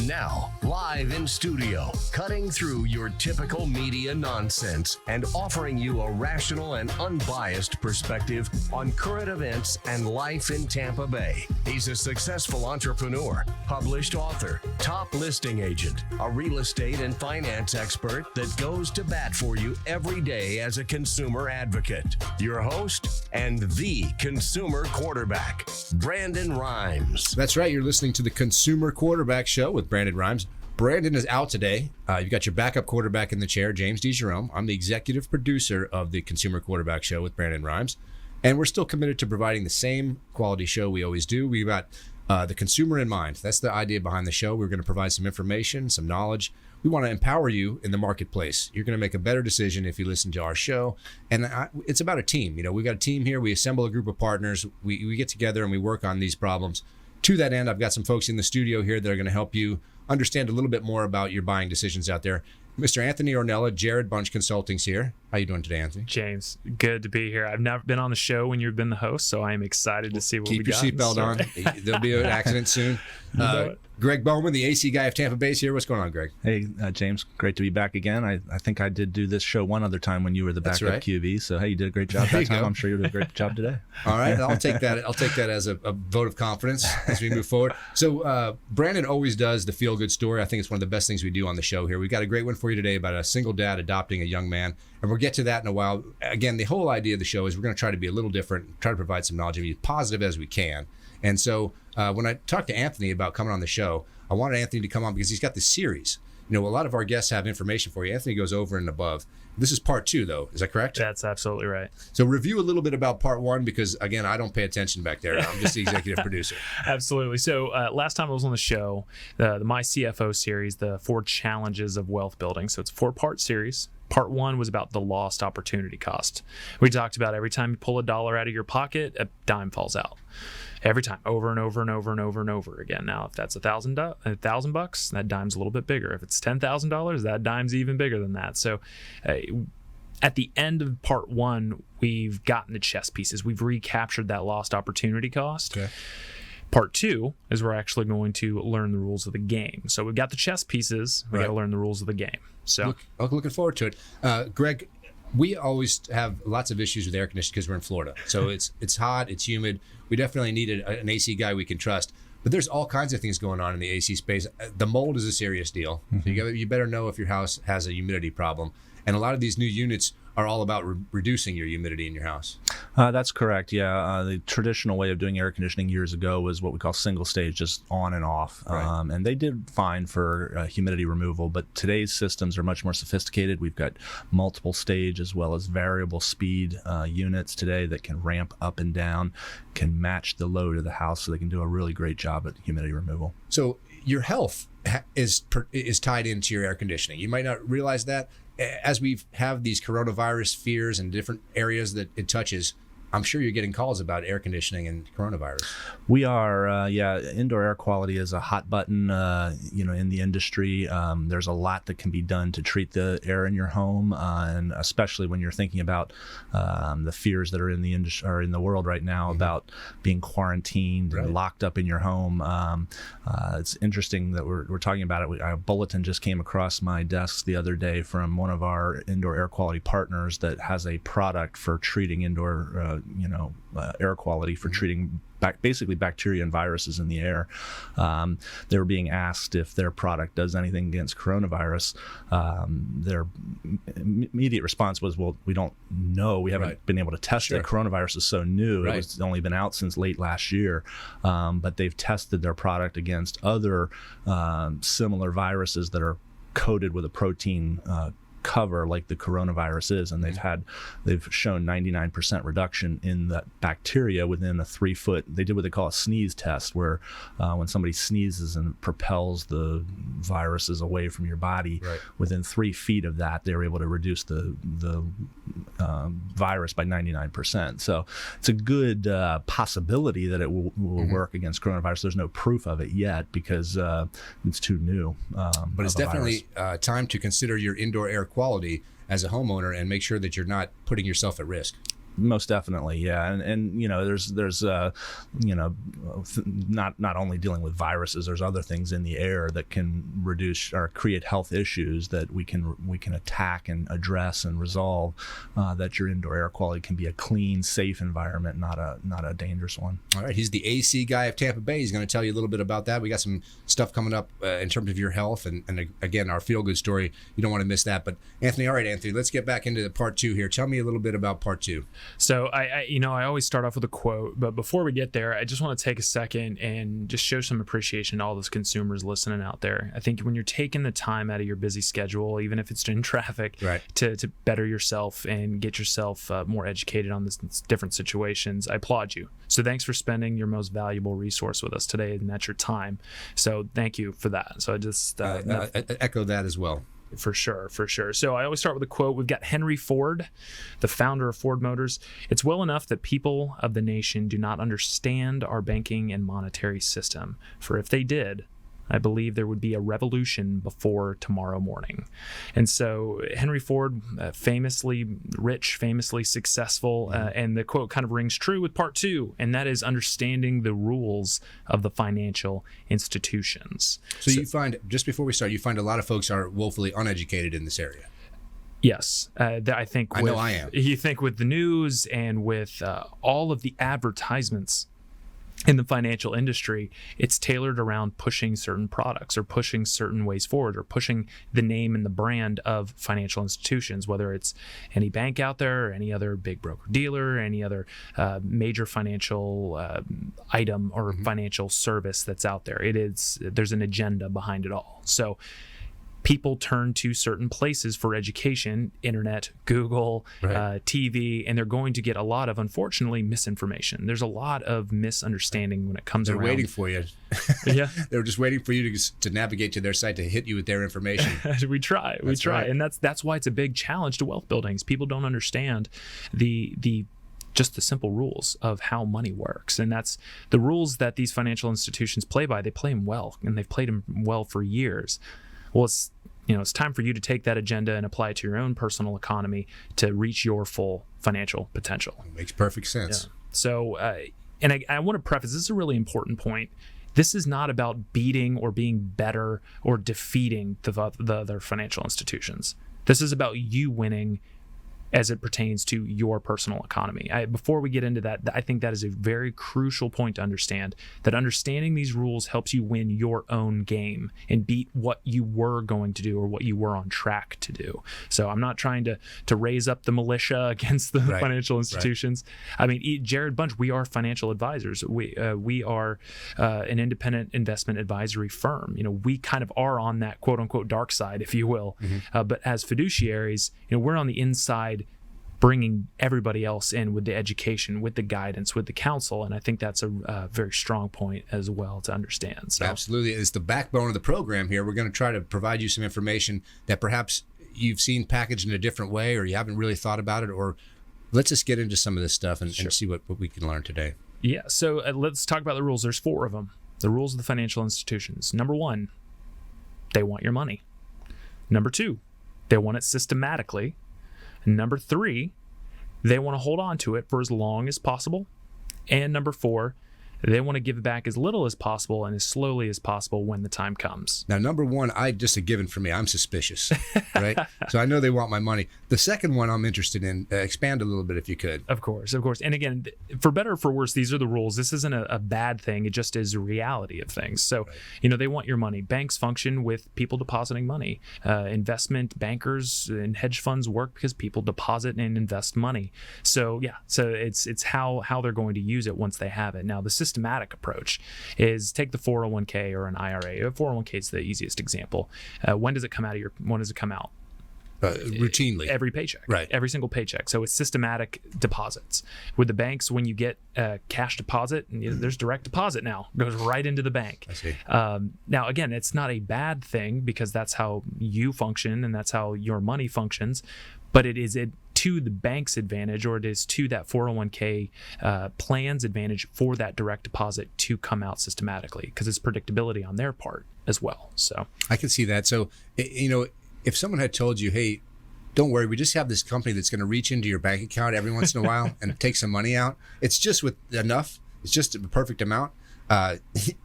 And now, live in studio, cutting through your typical media nonsense and offering you a rational and unbiased perspective on current events and life in Tampa Bay. He's a successful entrepreneur, published author, top listing agent, a real estate and finance expert that goes to bat for you every day as a consumer advocate. Your host and the consumer quarterback, Brandon Rhymes. That's right. You're listening to the Consumer Quarterback Show with Brandon Rhymes. Brandon is out today. You've got your backup quarterback in the chair, James DeGerome. I'm the executive producer of the Consumer Quarterback Show with Brandon Rhymes. And we're still committed to providing the same quality show we always do. We've got the consumer in mind. That's the idea behind the show. We're going to provide some information, some knowledge. We want to empower you in the marketplace. You're going to make a better decision if you listen to our show. And it's about a team. You know, we've got a team here. We assemble a group of partners. We get together and we work on these problems. To that end, I've got some folks in the studio here that are going to help you understand a little bit more about your buying decisions out there. Mr. Anthony Ornella, JarredBunch Consulting's here. How you doing today, Anthony? James, good to be here. I've never been on the show when you've been the host, so I am excited to see what we got. Keep your seatbelt on. There'll be an accident soon. Gregg Bowman, the AC guy of Tampa Bay, is here. What's going on, Greg? Hey, James. Great to be back again. I think I did do this show one other time when you were the backup QB. So, hey, you did a great job that time. I'm sure you'll do a great job today. All right. I'll take that. I'll take that as a vote of confidence as we move forward. So, Brandon always does the feel-good story. I think it's one of the best things we do on the show here. We've got a great one for you today about a single dad adopting a young man. And we'll get to that in a while. Again, the whole idea of the show is we're going to try to be a little different, try to provide some knowledge and be as positive as we can. And so when I talked to Anthony about coming on the show, I wanted Anthony to come on because he's got this series. You know, a lot of our guests have information for you. Anthony goes over and above. This is part 2, though. Is that correct? That's absolutely right. So review a little bit about part 1 because, again, I don't pay attention back there. I'm just the executive producer. Absolutely. So last time I was on the show, the My CFO series, the 4 challenges of wealth building. So it's a 4-part series. Part 1 was about the lost opportunity cost. We talked about every time you pull a dollar out of your pocket, a dime falls out. Every time, over and over and over and over and over again. Now, if that's $1,000, that dime's a little bit bigger. If it's $10,000, that dime's even bigger than that. So at the end of part 1, we've gotten the chess pieces. We've recaptured that lost opportunity cost. Okay. Part 2 is we're actually going to learn the rules of the game. So we've got the chess pieces. We got to learn the rules of the game. So looking forward to it. Greg, we always have lots of issues with air conditioning because we're in Florida. So it's hot, it's humid. We definitely need an AC guy we can trust. But there's all kinds of things going on in the AC space. The mold is a serious deal. Mm-hmm. So you better know if your house has a humidity problem. And a lot of these new units are all about reducing your humidity in your house. That's correct, yeah. The traditional way of doing air conditioning years ago was what we call single stage, just on and off. Right. And they did fine for humidity removal, but today's systems are much more sophisticated. We've got multiple stage as well as variable speed units today that can ramp up and down, can match the load of the house, so they can do a really great job at humidity removal. So your health is tied into your air conditioning. You might not realize that. As we have these coronavirus fears in different areas that it touches, I'm sure you're getting calls about air conditioning and coronavirus. We are, indoor air quality is a hot button, in the industry. There's a lot that can be done to treat the air in your home, and especially when you're thinking about the fears that are in the industry or in the world right now about being quarantined and locked up in your home. It's interesting that we're talking about it. A bulletin just came across my desk the other day from one of our indoor air quality partners that has a product for treating indoor air quality, for treating basically bacteria and viruses in the air. They were being asked if their product does anything against coronavirus. Their immediate response was, well, we don't know. We haven't been able to test it. Coronavirus is so new. It was only been out since late last year. But they've tested their product against other similar viruses that are coated with a protein cover like the coronavirus is, and they've shown 99% reduction in that bacteria within a 3-foot. They did what they call a sneeze test, where when somebody sneezes and propels the viruses away from your body, within 3 feet of that, they were able to reduce the virus by 99%. So it's a good possibility that it will work against coronavirus. There's no proof of it yet because it's too new. But it's definitely time to consider your indoor air quality as a homeowner and make sure that you're not putting yourself at risk. Most definitely, yeah, and there's not only dealing with viruses, there's other things in the air that can reduce or create health issues that we can attack and address and resolve. That your indoor air quality can be a clean, safe environment, not a dangerous one. All right, he's the AC guy of Tampa Bay. He's going to tell you a little bit about that. We got some stuff coming up in terms of your health, and again, our feel good story. You don't want to miss that. But Anthony, all right, Anthony, let's get back into the part 2 here. Tell me a little bit about part 2. So I always start off with a quote, but before we get there, I just want to take a second and just show some appreciation to all those consumers listening out there. I think when you're taking the time out of your busy schedule, even if it's in traffic, right, to better yourself and get yourself more educated on this different situations, I applaud you. So thanks for spending your most valuable resource with us today, and that's your time. So thank you for that. So I just I echo that as well. For sure. So I always start with a quote. We've got Henry Ford, the founder of Ford Motors. It's well enough that people of the nation do not understand our banking and monetary system. For if they did, I believe there would be a revolution before tomorrow morning. And so Henry Ford, famously rich, famously successful, and the quote kind of rings true with part 2, and that is understanding the rules of the financial institutions. So you find, just before we start, you find a lot of folks are woefully uneducated in this area. Yes, I think. I know I am. You think with the news and with all of the advertisements in the financial industry, it's tailored around pushing certain products or pushing certain ways forward or pushing the name and the brand of financial institutions, whether it's any bank out there or any other big broker dealer, any other major financial item or financial service that's out there. There's an agenda behind it all. So people turn to certain places for education, internet, Google, TV, and they're going to get a lot of, unfortunately, misinformation. There's a lot of misunderstanding when it comes around. They're waiting for you. Yeah. They're just waiting for you to navigate to their site to hit you with their information. We try. Right. And that's why it's a big challenge to wealth buildings. People don't understand just the simple rules of how money works. And that's the rules that these financial institutions play by. They play them well, and they've played them well for years. Well, it's time for you to take that agenda and apply it to your own personal economy to reach your full financial potential. It makes perfect sense. Yeah. So, and I want to preface, this is a really important point. This is not about beating or being better or defeating the other financial institutions. This is about you winning as it pertains to your personal economy. Before we get into that, I think that is a very crucial point to understand, that understanding these rules helps you win your own game and beat what you were going to do or what you were on track to do. So I'm not trying to raise up the militia against the financial institutions. Right. I mean, JarredBunch, we are financial advisors. We are an independent investment advisory firm. We kind of are on that quote unquote dark side, if you will. But as fiduciaries, we're on the inside, bringing everybody else in with the education, with the guidance, with the counsel. And I think that's a very strong point as well to understand. So. Absolutely. It's the backbone of the program here. We're going to try to provide you some information that perhaps you've seen packaged in a different way, or you haven't really thought about it, or let's just get into some of this stuff and see what we can learn today. Yeah. So let's talk about the rules. There's 4 of them. The rules of the financial institutions. Number 1, they want your money. Number 2, they want it systematically. Number 3, they want to hold on to it for as long as possible. And number 4, they want to give it back as little as possible and as slowly as possible when the time comes. Now, number 1, just a given for me. I'm suspicious, right? So I know they want my money. The second one I'm interested in. Expand a little bit if you could. Of course. And again, for better or for worse, these are the rules. This isn't a bad thing. It just is a reality of things. So, they want your money. Banks function with people depositing money. Investment bankers and hedge funds work because people deposit and invest money. So, so it's how they're going to use it once they have it. Now, the systematic approach is take the 401k or an IRA. A 401k is the easiest example. When does it come out? Routinely. Every paycheck. Right. Every single paycheck. So it's systematic deposits. With the banks, when you get a cash deposit, there's direct deposit now. It goes right into the bank. I see. Now, again, it's not a bad thing because that's how you function and that's how your money functions. But it is to the bank's advantage, or it is to that 401k plan's advantage for that direct deposit to come out systematically because it's predictability on their part as well. So I can see that. So, if someone had told you, hey, don't worry, we just have this company that's going to reach into your bank account every once in a while and take some money out. It's just with enough. It's just a perfect amount.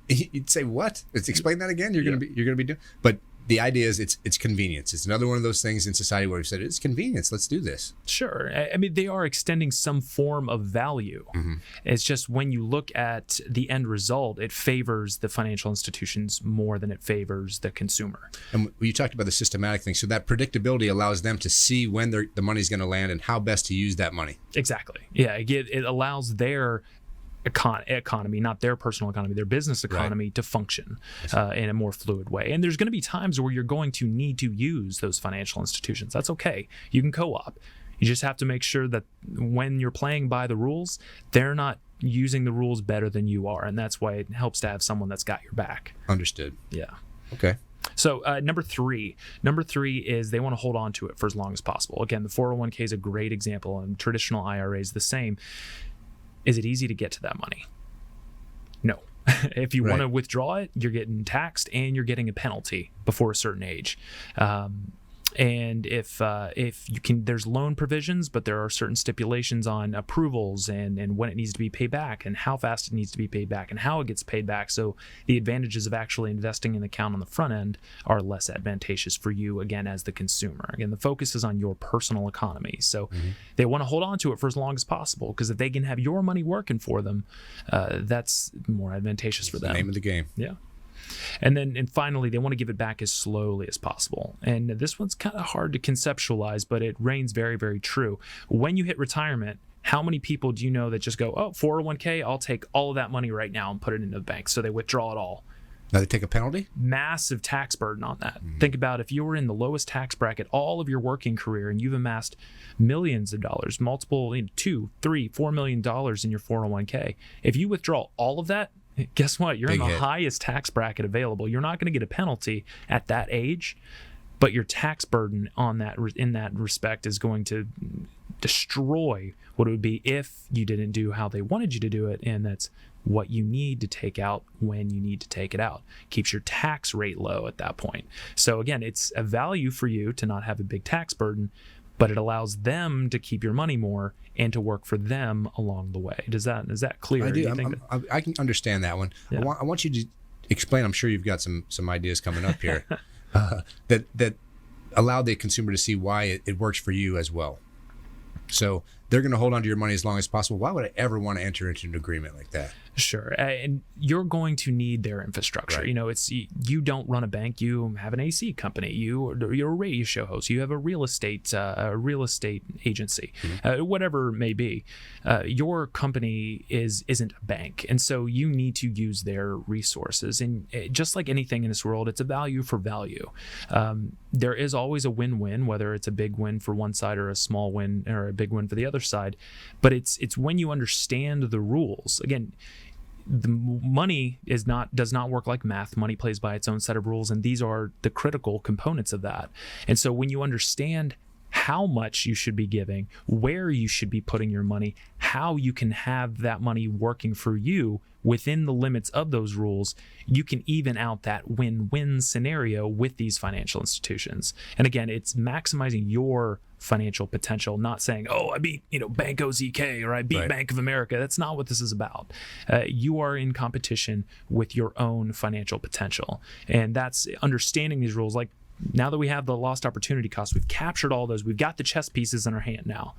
You'd say, what? Explain that again. You're going to be doing, but the idea is it's convenience. It's another one of those things in society where we've said it's convenience. Let's do this. Sure. I mean, they are extending some form of value. It's just when you look at the end result, it favors the financial institutions more than it favors the consumer. And you talked about the systematic thing. So that predictability allows them to see when the money's going to land and how best to use that money. Exactly. Yeah. It allows their economy, not their personal economy, their business economy to function in a more fluid way. And there's going to be times where you're going to need to use those financial institutions. That's okay. You can co-op. You just have to make sure that when you're playing by the rules, they're not using the rules better than you are. And that's why it helps to have someone that's got your back. Understood. Yeah. Okay. So number three is they want to hold on to it for as long as possible. Again, the 401k is a great example, and traditional IRA is the same. Is it easy to get to that money? No. If you want to withdraw it, you're getting taxed and you're getting a penalty before a certain age. And if you can, there's loan provisions, but there are certain stipulations on approvals and when it needs to be paid back and how fast it needs to be paid back and how it gets paid back. So the advantages of actually investing in the account on the front end are less advantageous for you, again, as the consumer. Again, the focus is on your personal economy. So they want to hold on to it for as long as possible, because if they can have your money working for them, that's more advantageous for them. The name of the game. Yeah. And finally, they want to give it back as slowly as possible. And this one's kind of hard to conceptualize, but it reigns very, very true. When you hit retirement, how many people do you know that just go, oh, 401k, I'll take all of that money right now and put it into the bank? So they withdraw it all. Now they take a penalty? Massive tax burden on that. Think about if you were in the lowest tax bracket all of your working career and you've amassed millions of dollars, multiple, $2, $3, $4 million in your 401k. If you withdraw all of that, guess what? You're in the highest tax bracket available. You're not going to get a penalty at that age, but your tax burden on that in that respect is going to destroy what it would be if you didn't do how they wanted you to do it, and that's what you need to take out when you need to take it out. Keeps your tax rate low at that point. So again, it's a value for you to not have a big tax burden, but it allows them to keep your money more and to work for them along the way. Is that clear? I do. I can understand that one. Yeah. I want you to explain. I'm sure you've got some ideas coming up here that allow the consumer to see why it works for you as well. So they're going to hold on to your money as long as possible. Why would I ever want to enter into an agreement like that? Sure. And you're going to need their infrastructure. Right. You don't run a bank. You have an AC company. You're a radio show host. You have a real estate agency, whatever it may be. Your company isn't a bank. And so you need to use their resources. And just like anything in this world, it's a value for value. There is always a win-win, whether it's a big win for one side or a small win or a big win for the other side. But it's when you understand the rules. Again, the money does not work like math. Money plays by its own set of rules, and these are the critical components of that. And so when you understand how much you should be giving, where you should be putting your money, how you can have that money working for you within the limits of those rules, you can even out that win-win scenario with these financial institutions. And again, it's maximizing your financial potential, not saying, oh, I beat Banco ZK or I beat Bank of America. That's not what this is about. You are in competition with your own financial potential. And that's understanding these rules. Like, now that we have the lost opportunity cost, we've captured all those. We've got the chess pieces in our hand now.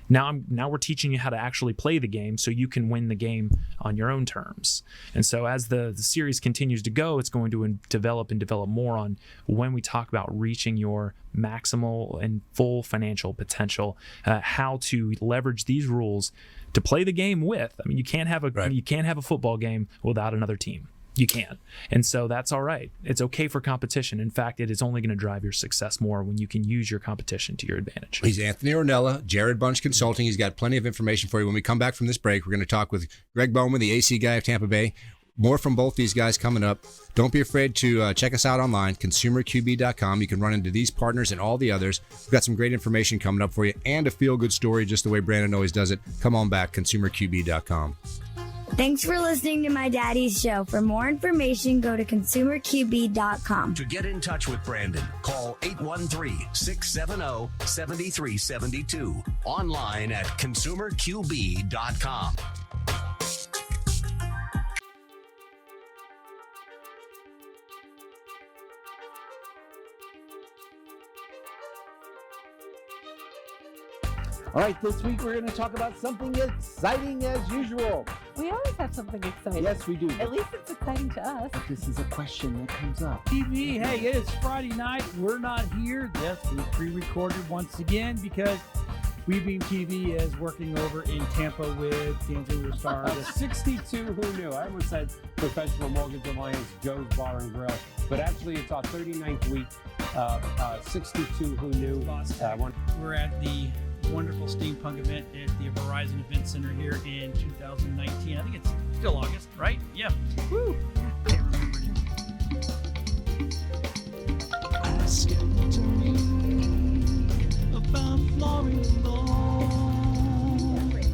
Now we're teaching you how to actually play the game so you can win the game on your own terms. And so as the series continues to go, it's going to develop more on when we talk about reaching your maximal and full financial potential, how to leverage these rules to play the game with. I mean, you can't have a football game without another team. You can. And so that's all right. It's okay for competition. In fact, it is only going to drive your success more when you can use your competition to your advantage. He's Anthony Ornella, JarredBunch Consulting. He's got plenty of information for you. When we come back from this break, we're going to talk with Gregg Bowman, the AC guy of Tampa Bay. More from both these guys coming up. Don't be afraid to check us out online, consumerqb.com. You can run into these partners and all the others. We've got some great information coming up for you and a feel-good story just the way Brandon always does it. Come on back, consumerqb.com. Thanks for listening to my daddy's show. For more information, go to consumerqb.com. To get in touch with Brandon, call 813-670-7372. Online at consumerqb.com. All right, this week we're going to talk about something exciting as usual. We always have something exciting. Yes, we do. At least it's exciting to us. But this is a question that comes up. TV, hey, it is Friday night. We're not here. Yes, we pre-recorded once again because WeBeam TV is working over in Tampa with Dancing with the Stars. The 62 Who Knew. I almost said Professional Mortgage Alliance, Joe's Bar and Grill. But actually, it's our 39th week. 62 Who Knew. We're at the wonderful steampunk event at the Verizon Event Center here in 2019. I think it's still August, right? Yeah. Woo! Can't remember. Ask to me about flooring law.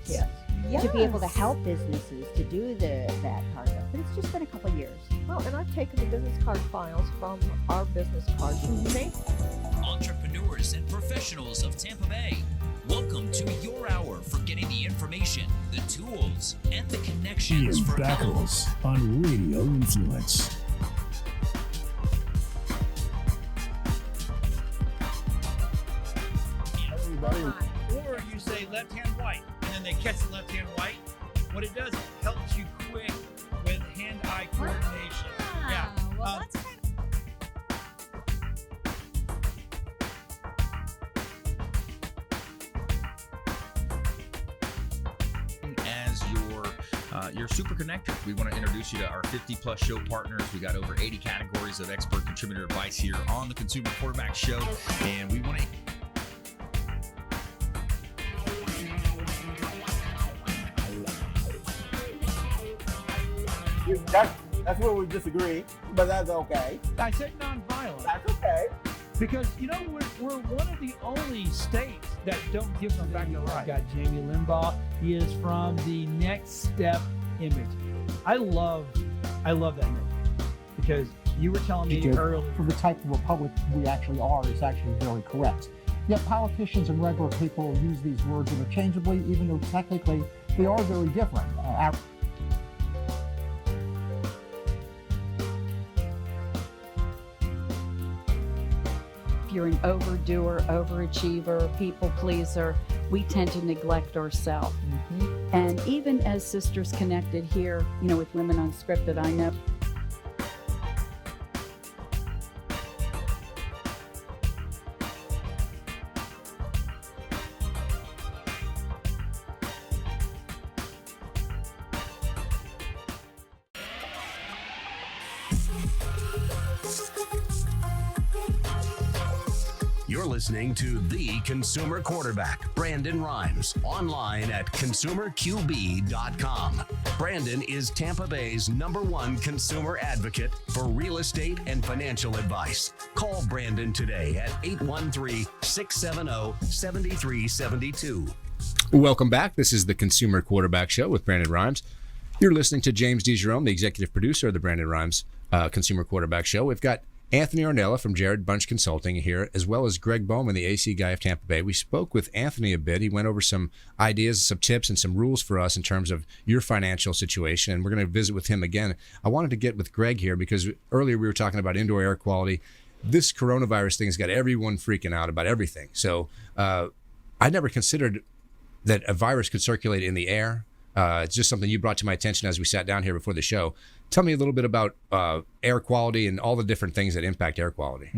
Yes. To be able to help businesses to do that part of it. But it's just been a couple of years. Well, and I've taken the business card files from our business cards and made Entrepreneurs and professionals of Tampa Bay, welcome to your hour for getting the information, the tools, and the connections for Battles on Radio Influence. Or you say left hand white, and then they catch the left hand white. What it does, it helps you quick with hand-eye coordination. Yeah. Well, that's kind as your super connector. We want to introduce you to our 50+ show partners. We got over 80 categories of expert contributor advice here on the Consumer Quarterback Show, and we want to That's where we disagree, but that's okay. I said nonviolent. That's okay. Because, you know, we're one of the only states that don't give them back the right. Got Jamie Limbaugh. He is from the Next Step image. I love that image because you were telling me earlier. For the type of republic we actually are is actually very correct. Yet politicians and regular people use these words interchangeably, even though technically they are very different. If you're an overdoer, overachiever, people pleaser, we tend to neglect ourselves. And even as Sisters Connected here, you know, with Women Unscripted, I know You're listening to The Consumer Quarterback, Brandon Rhymes, online at consumerqb.com. Brandon is Tampa Bay's #1 consumer advocate for real estate and financial advice. Call Brandon today at 813-670-7372. Welcome back. This is the Consumer Quarterback Show with Brandon Rhymes. You're listening to James DeGerome, the executive producer of the Brandon Rhymes Consumer Quarterback Show. We've got Anthony Ornella from JarredBunch Consulting here, as well as Gregg Bowman, the AC guy of Tampa Bay. We spoke with Anthony a bit. He went over some ideas, some tips, and some rules for us in terms of your financial situation, and we're going to visit with him again. I wanted to get with Gregg here because earlier we were talking about indoor air quality. This coronavirus thing has got everyone freaking out about everything. So I never considered that a virus could circulate in the air. It's just something you brought to my attention as we sat down here before the show. Tell me a little bit about air quality and all the different things that impact air quality.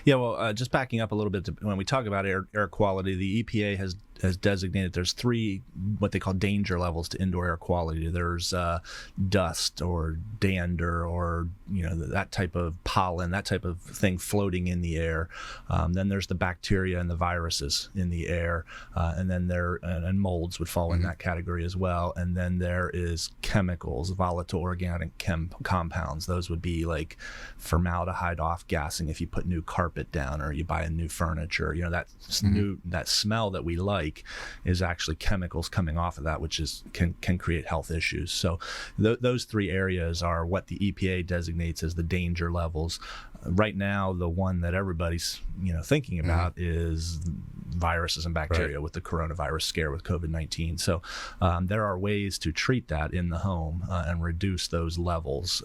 Yeah, well, just backing up a little bit, when we talk about air quality, the EPA has designated there's 3 what they call danger levels to indoor air quality. There's dust or dander or that type of pollen, that type of thing floating in the air. Then there's the bacteria and the viruses in the air, and then and molds would fall in that category as well. And then there is chemicals, volatile organic compounds. Those would be like formaldehyde off gassing if you put new carpet down or you buy a new furniture. That smell that we like is actually chemicals coming off of that, which can create health issues. So those three areas are what the EPA designates as the danger levels. Right now, the one that everybody's thinking about is viruses and bacteria with the coronavirus scare with COVID-19. So there are ways to treat that in the home and reduce those levels.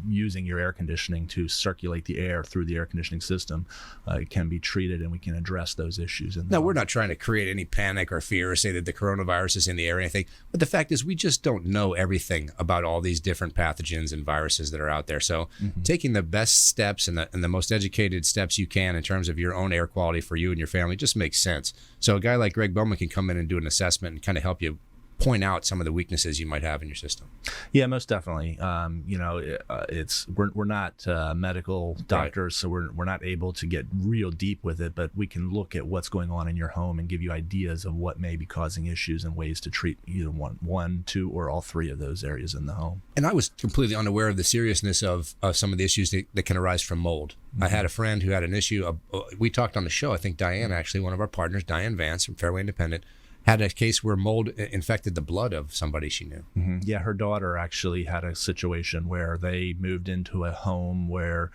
Using your air conditioning to circulate the air through the air conditioning system, it can be treated, and we can address those issues. Now, we're not trying to create any panic or fear or say that the coronavirus is in the air or anything, but the fact is we just don't know everything about all these different pathogens and viruses that are out there. So taking the best steps and the most educated steps you can in terms of your own air quality for you and your family just makes sense. So a guy like Gregg Bowman can come in and do an assessment and kind of help you point out some of the weaknesses you might have in your system. Yeah, most definitely. We're not medical doctors, so we're not able to get real deep with it, but we can look at what's going on in your home and give you ideas of what may be causing issues and ways to treat either one, two, or all three of those areas in the home. And I was completely unaware of the seriousness of some of the issues that can arise from mold. I had a friend who had an issue. We talked on the show, I think Diane, actually, one of our partners, Diane Vance from Fairway Independent, had a case where mold infected the blood of somebody she knew. Yeah, her daughter actually had a situation where they moved into a home where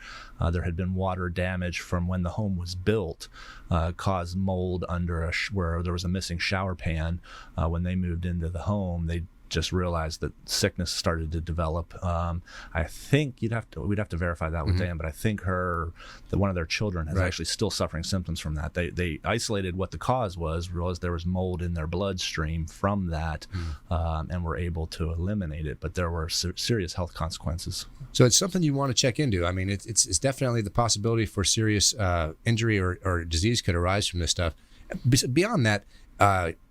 there had been water damage from when the home was built, caused mold under where there was a missing shower pan. When they moved into the home, they just realized that sickness started to develop. I think we'd have to verify that with Dan, but I think one of their children is actually still suffering symptoms from that. They isolated what the cause was, realized there was mold in their bloodstream from that, and were able to eliminate it. But there were serious health consequences. So it's something you want to check into. I mean, it's definitely the possibility for serious injury or disease could arise from this stuff. Beyond that,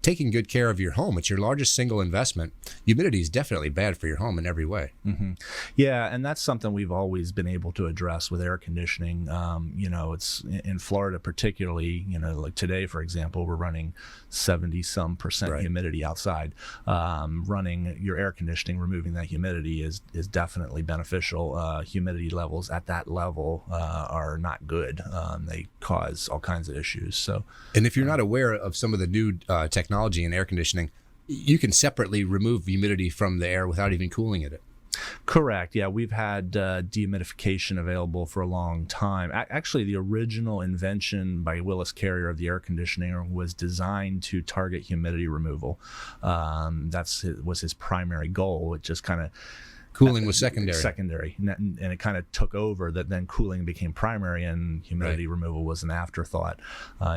taking good care of your home, it's your largest single investment. Humidity is definitely bad for your home in every way. Yeah, and that's something we've always been able to address with air conditioning. It's in Florida particularly, like today, for example, we're running 70% humidity outside. Running your air conditioning, removing that humidity is definitely beneficial. Humidity levels at that level are not good. They cause all kinds of issues. And if you're not aware of some of the new technology in air conditioning, you can separately remove humidity from the air without even cooling it. Correct. Yeah, we've had dehumidification available for a long time. Actually, the original invention by Willis Carrier of the air conditioner was designed to target humidity removal. Was his primary goal. It just kind of cooling was secondary, and it kind of took over. That then cooling became primary, and humidity removal was an afterthought.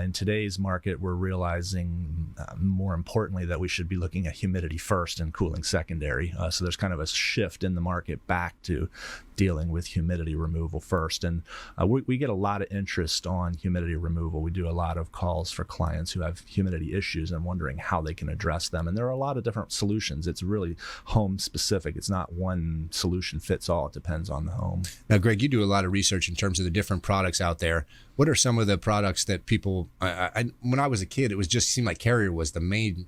In today's market, we're realizing, more importantly, that we should be looking at humidity first and cooling secondary. So there's kind of a shift in the market back to dealing with humidity removal first, and we get a lot of interest on humidity removal. We do a lot of calls for clients who have humidity issues and wondering how they can address them, and there are a lot of different solutions. It's really home specific. It's not one solution fits all. It depends on the home. Now, Greg, you do a lot of research in terms of the different products out there. What are some of the products that people, when I was a kid, it seemed like Carrier was the main,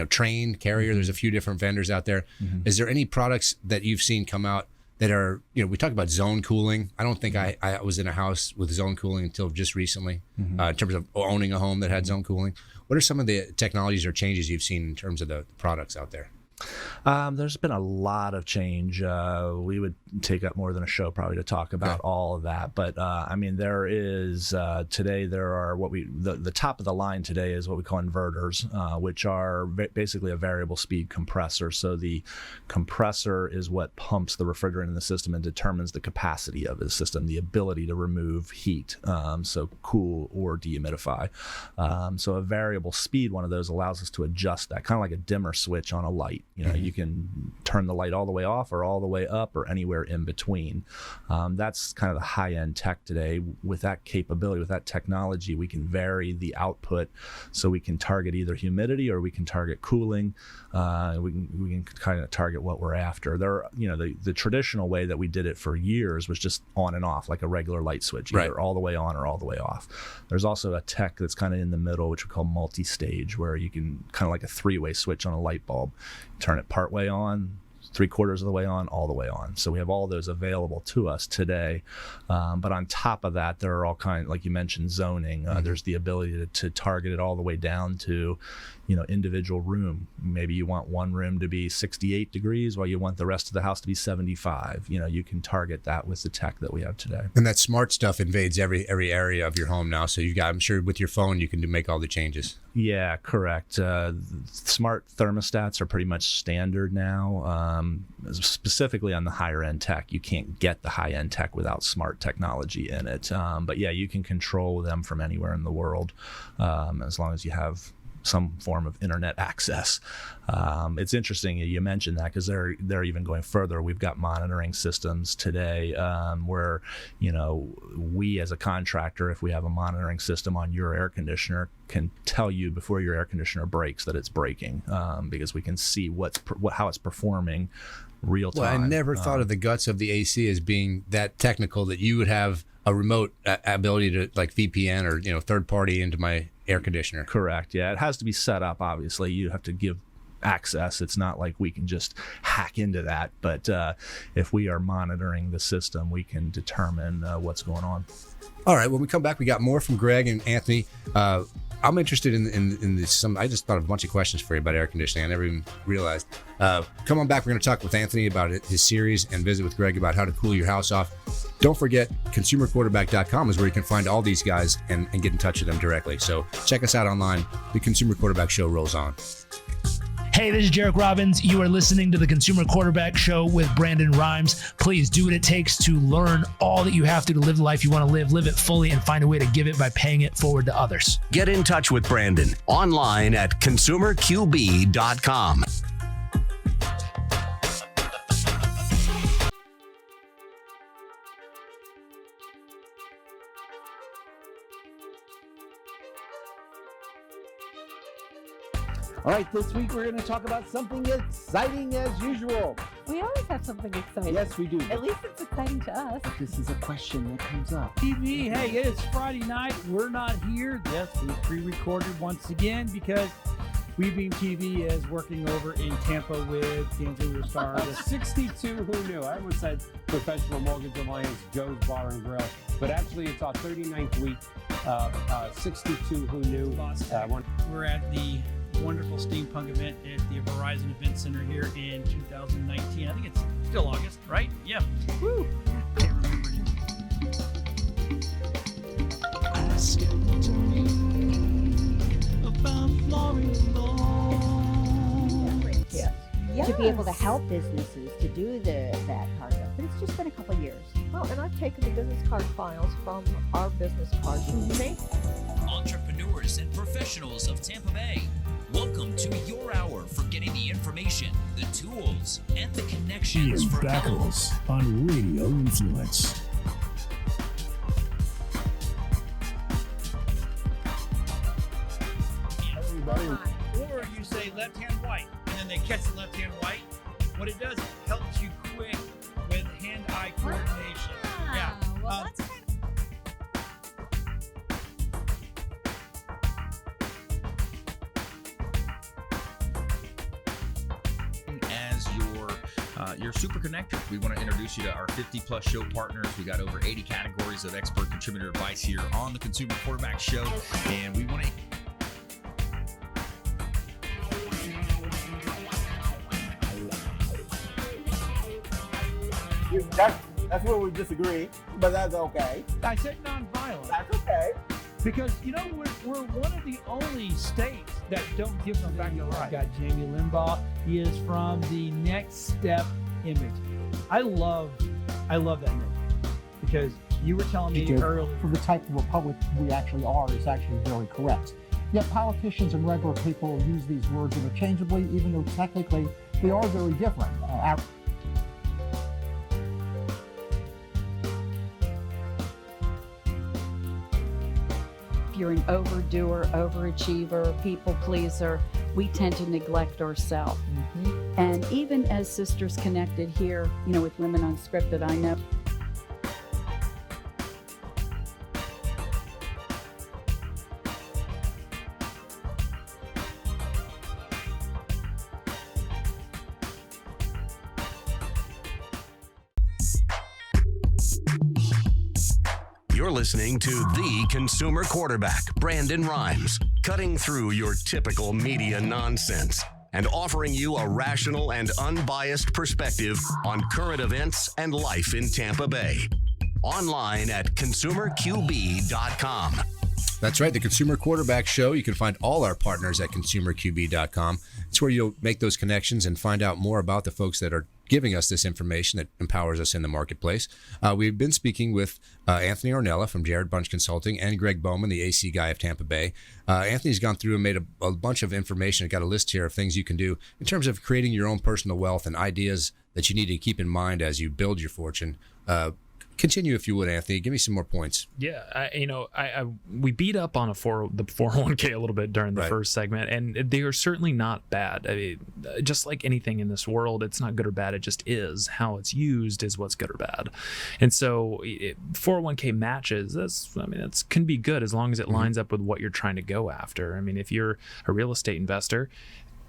train Carrier. There's a few different vendors out there. Is there any products that you've seen come out that are, we talk about zone cooling. I don't think I was in a house with zone cooling until just recently, in terms of owning a home that had zone cooling. What are some of the technologies or changes you've seen in terms of the products out there? There's been a lot of change. We would take up more than a show probably to talk about all of that. But there is today there are the top of the line today is what we call inverters, which are basically a variable speed compressor. So the compressor is what pumps the refrigerant in the system and determines the capacity of the system, the ability to remove heat, so cool or dehumidify. So a variable speed one of those allows us to adjust that, kind of like a dimmer switch on a light. You can turn the light all the way off or all the way up or anywhere in between. That's kind of the high-end tech today. With that capability, with that technology, we can vary the output, so we can target either humidity or we can target cooling. We can kind of target what we're after. The traditional way that we did it for years was just on and off, like a regular light switch, either all the way on or all the way off. There's also a tech that's kind of in the middle, which we call multi-stage, where you can kind of like a three-way switch on a light bulb. Turn it part way on, 3/4 of the way on, all the way on. So we have all those available to us today. But on top of that, there are all kinds, like you mentioned, zoning. There's the ability to target it all the way down to, individual room. Maybe you want one room to be 68 degrees while you want the rest of the house to be 75. You can target that with the tech that we have today. And that smart stuff invades every area of your home now. So I'm sure with your phone you can make all the changes. Yeah, correct. Smart thermostats are pretty much standard now. Specifically on the higher end tech, you can't get the high end tech without smart technology in it. But yeah, you can control them from anywhere in the world as long as you have some form of internet access. It's interesting you mentioned that, because they're even going further. We've got monitoring systems today where we as a contractor, if we have a monitoring system on your air conditioner, can tell you before your air conditioner breaks that it's breaking, because we can see how it's performing real time. Well, I never thought of the guts of the AC as being that technical that you would have a remote ability to like VPN or third party into my air conditioner. Correct. Yeah, it has to be set up. Obviously, you have to give access. It's not like we can just hack into that. But if we are monitoring the system, we can determine what's going on. All right. When we come back, we got more from Gregg and Anthony. I'm interested in this. I just thought of a bunch of questions for you about air conditioning. I never even realized. Come on back. We're going to talk with Anthony about his series and visit with Gregg about how to cool your house off. Don't forget, consumerquarterback.com is where you can find all these guys and get in touch with them directly. So check us out online. The Consumer Quarterback Show rolls on. Hey, this is Jarek Robbins. You are listening to the Consumer Quarterback Show with Brandon Rhymes. Please do what it takes to learn all that you have to live the life you want to live it fully, and find a way to give it by paying it forward to others. Get in touch with Brandon online at consumerqb.com. All right, this week we're going to talk about something exciting as usual. We always have something exciting. Yes, we do. At least it's exciting to us. This is a question that comes up. TV, hey, it is Friday night. We're not here. Yes, we pre-recorded once again because WeBeam TV is working over in Tampa with games we were started. 62 who knew. I almost said Professional Mortgage Alliance, Joe's Bar and Grill, but actually it's our 39th week. 62 who knew. We're at the wonderful steampunk event at the Verizon Event Center here in 2019. I think it's still August, right? Yeah. Woo! Can't remember to be able to help businesses to do that part of it. But it's just been a couple of years. Well, and I've taken the business card files from our business cards and made Entrepreneurs and professionals of Tampa Bay, welcome to your hour for getting the information, the tools, and the connections Ian for Beckles on Radio Influence. Or you say left-hand white, and then they catch the left-hand white. What it does, it helps you quick with hand-eye coordination. Yeah. Well, that's kind As your super connector, we want to introduce you to our 50+ show partners. We got over 80 categories of expert contributor advice here on the Consumer Quarterback Show, and we want to. That's where we disagree, but that's okay. I said nonviolent. That's okay. Because, we're one of the only states that don't give them back the right. Got Jamie Limbaugh. He is from the Next Step image. I love that image because you were telling me earlier. For the type of republic we actually are is actually very correct. Yet politicians and regular people use these words interchangeably, even though technically they are very different. If you're an overdoer, overachiever, people pleaser, we tend to neglect ourselves. And even as Sisters Connected here, with Women Unscripted, I know You're listening to the consumer quarterback, Brandon Rhymes, cutting through your typical media nonsense and offering you a rational and unbiased perspective on current events and life in Tampa Bay. Online at consumerqb.com. That's right, the Consumer Quarterback Show. You can find all our partners at consumerqb.com. It's where you'll make those connections and find out more about the folks that are giving us this information that empowers us in the marketplace. We've been speaking with Anthony Ornella from JarredBunch Consulting and Gregg Bowman, the AC guy of Tampa Bay. Anthony's gone through and made a bunch of information. I've got a list here of things you can do in terms of creating your own personal wealth and ideas that you need to keep in mind as you build your fortune. Continue, if you would, Anthony. Give me some more points. Yeah, we beat up on the 401k a little bit during the first segment, and they are certainly not bad. I mean, just like anything in this world, it's not good or bad. It just is. How it's used is what's good or bad. And so, 401k matches. That's can be good as long as it lines up with what you're trying to go after. I mean, if you're a real estate investor,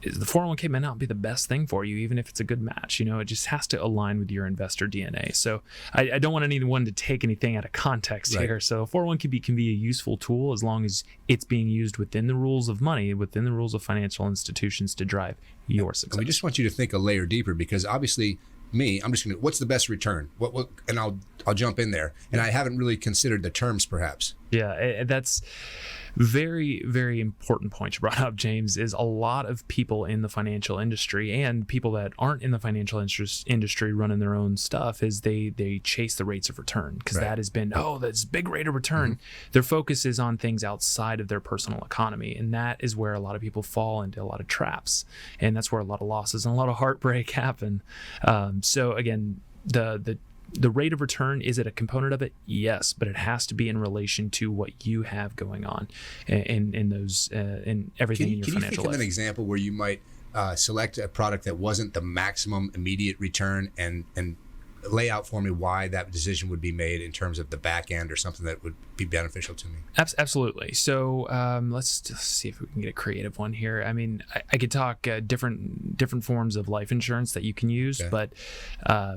the 401k may not be the best thing for you, even if it's a good match. It just has to align with your investor DNA. So I don't want anyone to take anything out of context here. So 401k can be a useful tool as long as it's being used within the rules of money, within the rules of financial institutions to drive your success. And we just want you to think a layer deeper, because obviously I'm just going to, what's the best return? What and I'll jump in there. And I haven't really considered the terms, perhaps. Yeah, that's very, very important point you brought up, James. Is a lot of people in the financial industry and people that aren't in the financial industry running their own stuff is they chase the rates of return, because that has been, that's big rate of return. Their focus is on things outside of their personal economy, and that is where a lot of people fall into a lot of traps, and that's where a lot of losses and a lot of heartbreak happen. So again, the rate of return, is it a component of it? Yes, but it has to be in relation to what you have going on in those in everything in your financial life. Can you think of an example where you might select a product that wasn't the maximum immediate return and lay out for me why that decision would be made in terms of the back end or something that would be beneficial to me? Absolutely. So let's just see if we can get a creative one here. I mean, I could talk different forms of life insurance that you can use, but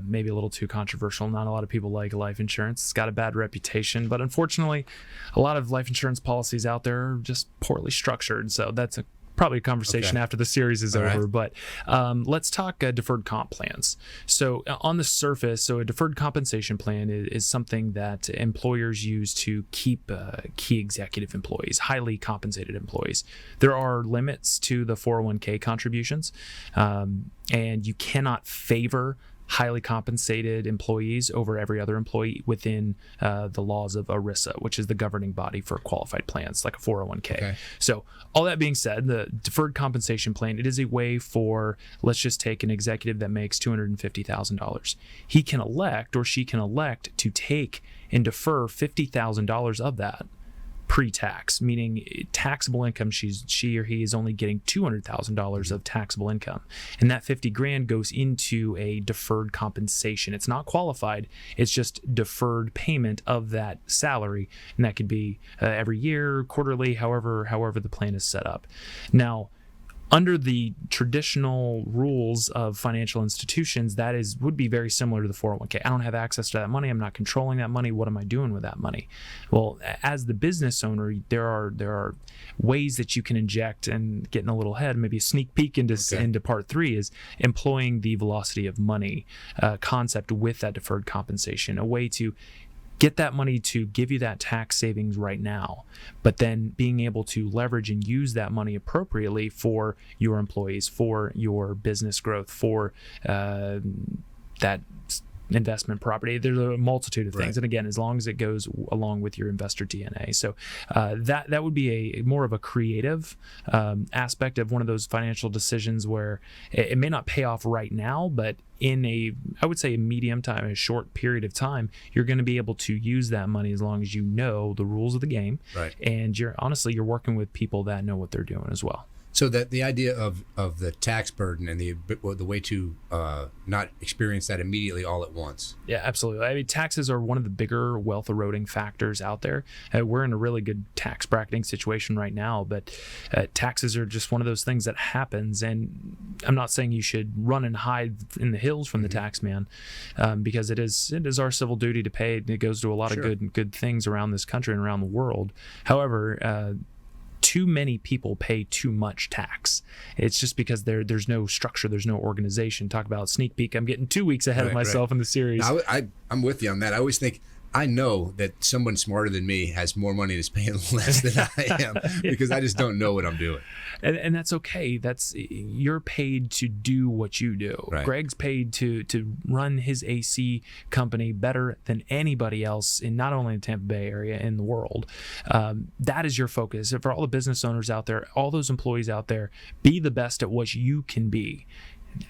maybe a little too controversial. Not a lot of people like life insurance. It's got a bad reputation, but unfortunately, a lot of life insurance policies out there are just poorly structured. So that's probably a conversation after the series is over, but let's talk deferred comp plans. So on the surface, a deferred compensation plan is something that employers use to keep key executive employees, highly compensated employees. There are limits to the 401k contributions, and you cannot favor highly compensated employees over every other employee within the laws of ERISA, which is the governing body for qualified plans like a 401k. So all that being said, the deferred compensation plan, it is a way for, let's just take an executive that makes $250,000. He can elect, or she can elect, to take and defer $50,000 of that pre-tax, meaning taxable income. She or he is only getting $200,000 of taxable income, and that $50,000 goes into a deferred compensation. It's not qualified; it's just deferred payment of that salary, and that could be every year, quarterly, however the plan is set up. Now, under the traditional rules of financial institutions, that would be very similar to the 401k. I don't have access to that money. I'm not controlling that money. What am I doing with that money? Well, as the business owner, there are ways that you can inject, and getting a little ahead, maybe a sneak peek into part 3 is employing the velocity of money concept with that deferred compensation, a way to get that money to give you that tax savings right now, but then being able to leverage and use that money appropriately for your employees, for your business growth, for that investment property. There's a multitude of things. And again, as long as it goes along with your investor DNA. So that would be a more of a creative aspect of one of those financial decisions where it may not pay off right now, but in I would say a medium time, a short period of time, you're going to be able to use that money as long as you know the rules of the game. And you're working with people that know what they're doing as well. So that the idea of the tax burden and the way to not experience that immediately all at once. Yeah, absolutely. I mean, taxes are one of the bigger wealth eroding factors out there. We're in a really good tax bracketing situation right now, but taxes are just one of those things that happens. And I'm not saying you should run and hide in the hills from the tax man, because it is our civil duty to pay. It goes to a lot of good things around this country and around the world. However, too many people pay too much tax. It's just because there's no structure, there's no organization. Talk about sneak peek. I'm getting 2 weeks ahead of myself in the series. No, I'm with you on that. I always think, I know that someone smarter than me has more money and is paying less than I am because I just don't know what I'm doing. And that's okay. You're paid to do what you do. Right. Gregg's paid to run his AC company better than anybody else in not only the Tampa Bay area, in the world. That is your focus. For all the business owners out there, all those employees out there, be the best at what you can be.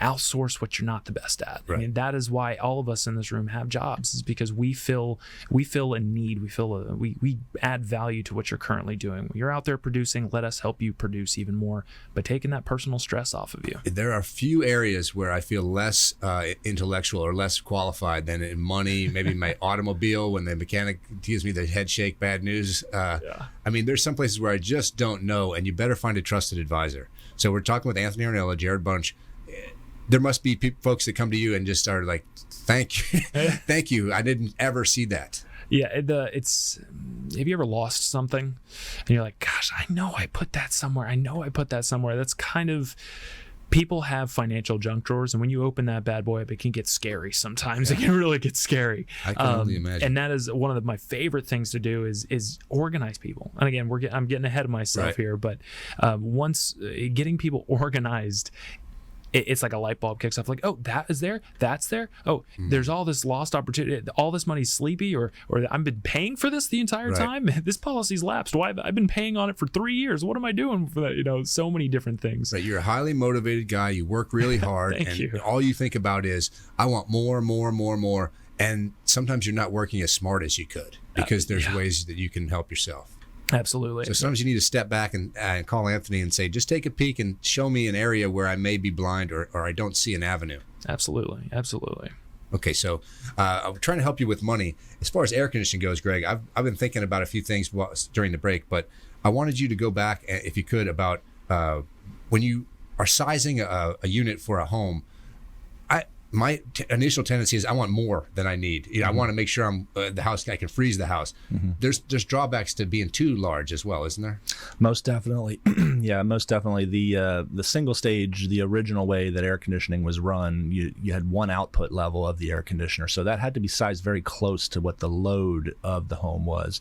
Outsource what you're not the best at. Right. I mean, that is why all of us in this room have jobs, is because we feel a need. We add value to what you're currently doing. When you're out there producing, let us help you produce even more by taking that personal stress off of you. There are few areas where I feel less intellectual or less qualified than in money. Maybe my automobile, when the mechanic gives me the head shake, bad news. I mean, there's some places where I just don't know, and you better find a trusted advisor. So we're talking with Anthony Ornella, JarredBunch. There must be folks that come to you and just are like, thank you. Thank you. I didn't ever see that. Yeah, have you ever lost something and you're like, gosh, I know I put that somewhere. That's kind of, people have financial junk drawers, and when you open that bad boy up, it can get scary sometimes. It can really get scary. I can only imagine. And that is one of my favorite things to do is organize people. And again, I'm getting ahead of myself here, but once getting people organized, it's like a light bulb kicks off, like, oh, that is there, that's there. Oh, there's all this lost opportunity. All this money's sleepy, or I've been paying for this the entire time. This policy's lapsed. Why? I've been paying on it for 3 years. What am I doing for that? So many different things. Right. You're a highly motivated guy. You work really hard, and all you think about is, I want more, more, more, more. And sometimes you're not working as smart as you could, because there's ways that you can help yourself. Absolutely. So sometimes you need to step back and call Anthony and say, just take a peek and show me an area where I may be blind or I don't see an avenue. Absolutely. Okay, so I'm trying to help you with money. As far as air conditioning goes, Greg, I've been thinking about a few things during the break, but I wanted you to go back, if you could, about when you are sizing a unit for a home. My initial tendency is I want more than I need. I want to make sure I'm the house. I can freeze the house. There's drawbacks to being too large as well, isn't there? Most definitely. Yeah, most definitely. The single stage, the original way that air conditioning was run, you had one output level of the air conditioner, so that had to be sized very close to what the load of the home was.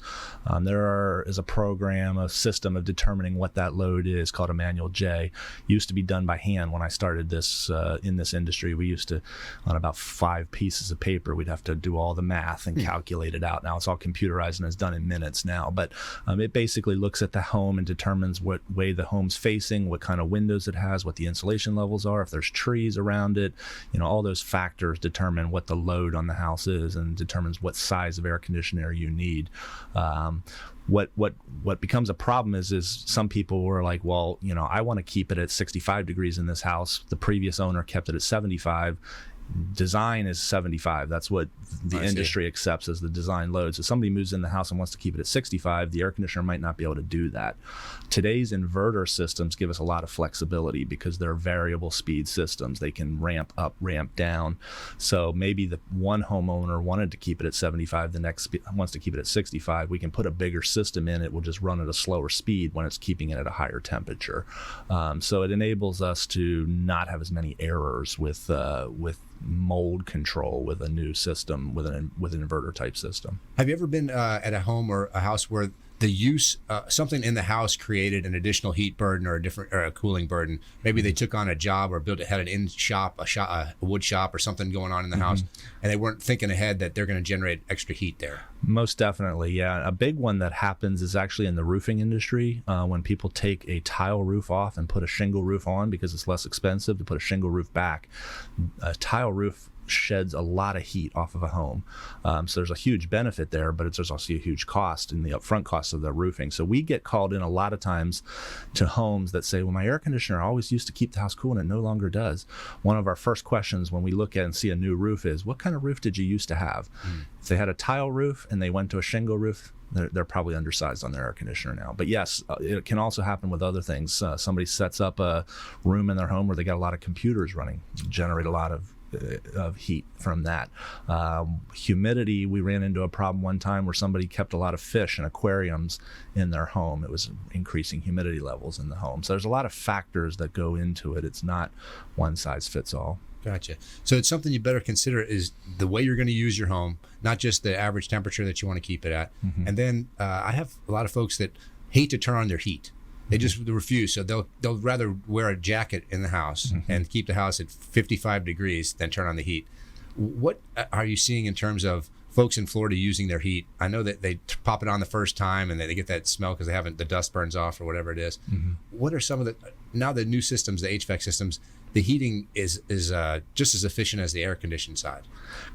There is a system of determining what that load is called a manual J. Used to be done by hand when I started this in this industry. We used to, on about 5 pieces of paper, we'd have to do all the math and calculate it out. Now it's all computerized and it's done in minutes now, but it basically looks at the home and determines what way the home's facing, what kind of windows it has, what the insulation levels are, if there's trees around it. All those factors determine what the load on the house is and determines what size of air conditioner you need. What becomes a problem is some people were like, well, I want to keep it at 65 degrees in this house. The previous owner kept it at 75. Design is 75. That's what the industry accepts as the design load. So somebody moves in the house and wants to keep it at 65, the air conditioner might not be able to do that. Today's inverter systems give us a lot of flexibility because they're variable speed systems. They can ramp up, ramp down. So maybe the one homeowner wanted to keep it at 75, the next wants to keep it at 65. We can put a bigger system in. It will just run at a slower speed when it's keeping it at a higher temperature. So it enables us to not have as many errors with mold control with a new system, with an inverter type system. Have you ever been at a home or a house where the use something in the house created an additional heat burden or a cooling burden? Maybe they took on a job or had an in shop, a wood shop or something going on in the house, and they weren't thinking ahead that they're going to generate extra heat there. Most definitely, yeah. A big one that happens is actually in the roofing industry, when people take a tile roof off and put a shingle roof on because it's less expensive to put a shingle roof back. A tile roof sheds a lot of heat off of a home. So there's a huge benefit there, but there's also a huge cost in the upfront cost of the roofing. So we get called in a lot of times to homes that say, well, my air conditioner always used to keep the house cool and it no longer does. One of our first questions when we look at and see a new roof is, what kind of roof did you used to have? If they had a tile roof and they went to a shingle roof, they're probably undersized on their air conditioner now. But yes, it can also happen with other things. Somebody sets up a room in their home where they got a lot of computers running, generate a lot of heat from that. Humidity, we ran into a problem one time where somebody kept a lot of fish in aquariums in their home. It was increasing humidity levels in the home. So there's a lot of factors that go into it. It's not one size fits all. Gotcha. So it's something you better consider is the way you're going to use your home, not just the average temperature that you want to keep it at. And then I have a lot of folks that hate to turn on their heat. They just refuse. So they'll rather wear a jacket in the house and keep the house at 55 degrees than turn on the heat. What are you seeing in terms of folks in Florida using their heat? I know that they pop it on the first time and they get that smell because the dust burns off or whatever it is. What are some of the new systems, the HVAC systems, the heating is just as efficient as the air conditioning side?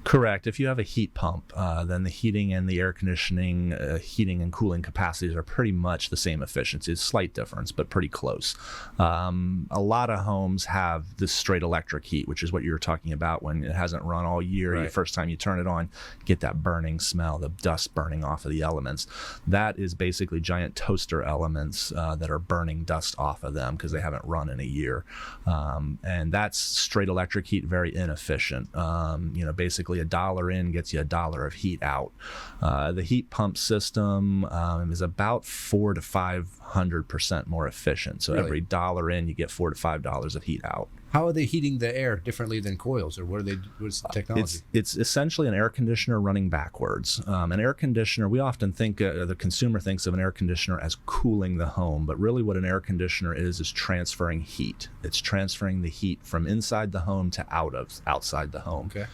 Correct. If you have a heat pump, then the heating and the air conditioning, heating and cooling capacities are pretty much the same efficiency. It's a slight difference, but pretty close. A lot of homes have this straight electric heat, which is what you were talking about when it hasn't run all year. Right. The first time you turn it on, you get that burning smell, the dust burning off of the elements. That is basically giant toaster elements that are burning dust off of them because they haven't run in a year. And that's straight electric heat, very inefficient. Basically $1 in gets you $1 of heat out. The heat pump system is about 400 to 500% more efficient. So Really? Every $1 in, you get $4 to $5 of heat out. How are they heating the air differently than coils, or what's the technology? It's essentially an air conditioner running backwards. An air conditioner, we often think, the consumer thinks of an air conditioner as cooling the home, but really what an air conditioner is transferring heat. It's transferring the heat from inside the home to outside the home. Okay.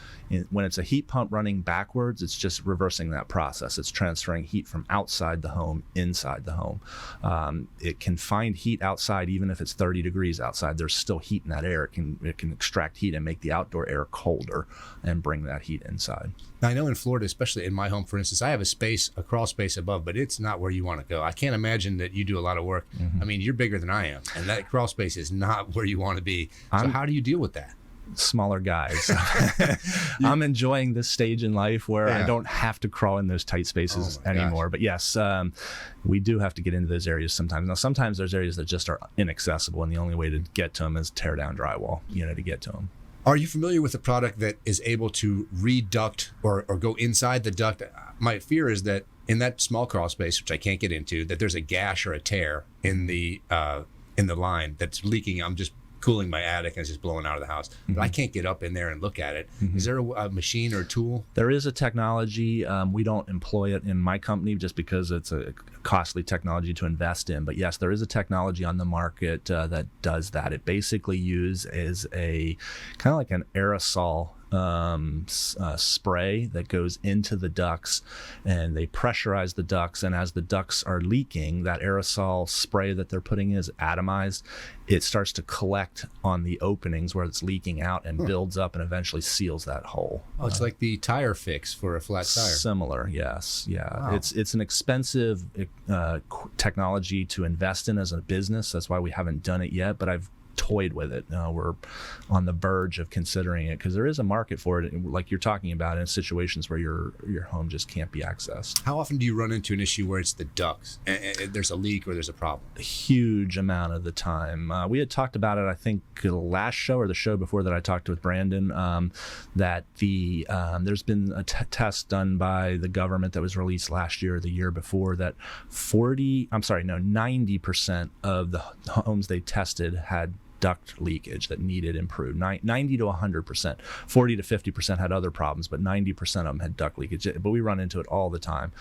When it's a heat pump running backwards, it's just reversing that process. It's transferring heat from outside the home inside the home. It can find heat outside even if it's 30 degrees outside. There's still heat in that air. It can extract heat and make the outdoor air colder and bring that heat inside. Now, I know in Florida, especially in my home, for instance, I have a crawl space above, but it's not where you want to go. I can't imagine that you do a lot of work. I mean, you're bigger than I am, and that crawl space is not where you want to be. So how do you deal with that? Smaller guys. I'm enjoying this stage in life where I don't have to crawl in those tight spaces anymore. Gosh. But yes, we do have to get into those areas sometimes. Now, sometimes there's areas that just are inaccessible, and the only way to get to them is tear down drywall, to get to them. Are you familiar with a product that is able to reduct or go inside the duct? My fear is that in that small crawl space, which I can't get into, that there's a gash or a tear in the line that's leaking. I'm just cooling my attic and it's just blowing out of the house. But I can't get up in there and look at it. Is there a machine or a tool? There is a technology. We don't employ it in my company just because it's a costly technology to invest in. But yes, there is a technology on the market that does that. It basically uses a kind of like an aerosol spray that goes into the ducts, and they pressurize the ducts, and as the ducts are leaking, that aerosol spray that they're putting is atomized. It starts to collect on the openings where it's leaking out and builds up and eventually seals that hole. Oh, it's like the tire fix for a flat tire. Similar, yes. Yeah. Wow. It's an expensive technology to invest in as a business. That's why we haven't done it yet, but I've toyed with it. We're on the verge of considering it because there is a market for it, like you're talking about, in situations where your home just can't be accessed. How often do you run into an issue where it's the ducts and there's a leak or there's a problem? A huge amount of the time. We had talked about it, I think, the last show or the show before that I talked with Brandon, that there's been a test done by the government that was released last year or the year before that 90% of the homes they tested had duct leakage that needed improved. 90 to 100%. 40 to 50% had other problems, but 90% of them had duct leakage. But we run into it all the time.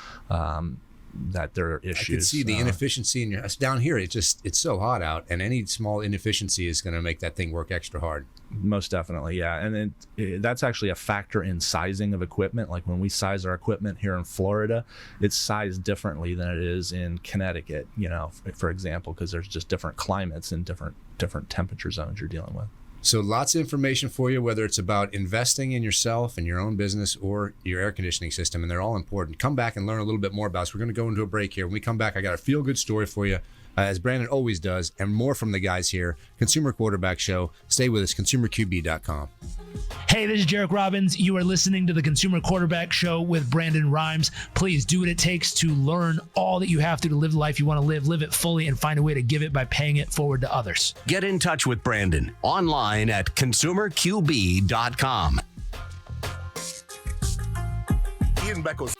That there are issues. I can see the inefficiency in your house. Down here, it's so hot out, and any small inefficiency is going to make that thing work extra hard. Most definitely, yeah. And that's actually a factor in sizing of equipment. Like when we size our equipment here in Florida, it's sized differently than it is in Connecticut, for example, because there's just different climates and different temperature zones you're dealing with. So lots of information for you, whether it's about investing in yourself and your own business or your air conditioning system, and they're all important. Come back and learn a little bit more about us. We're going to go into a break here. When we come back, I got a feel-good story for you, as Brandon always does, and more from the guys here. Consumer Quarterback Show. Stay with us, consumerqb.com. Hey, this is Jarred Robbins. You are listening to the Consumer Quarterback Show with Brandon Rhymes. Please do what it takes to learn all that you have to live the life you want to live it fully, and find a way to give it by paying it forward to others. Get in touch with Brandon online at consumerqb.com. Ian Beckles.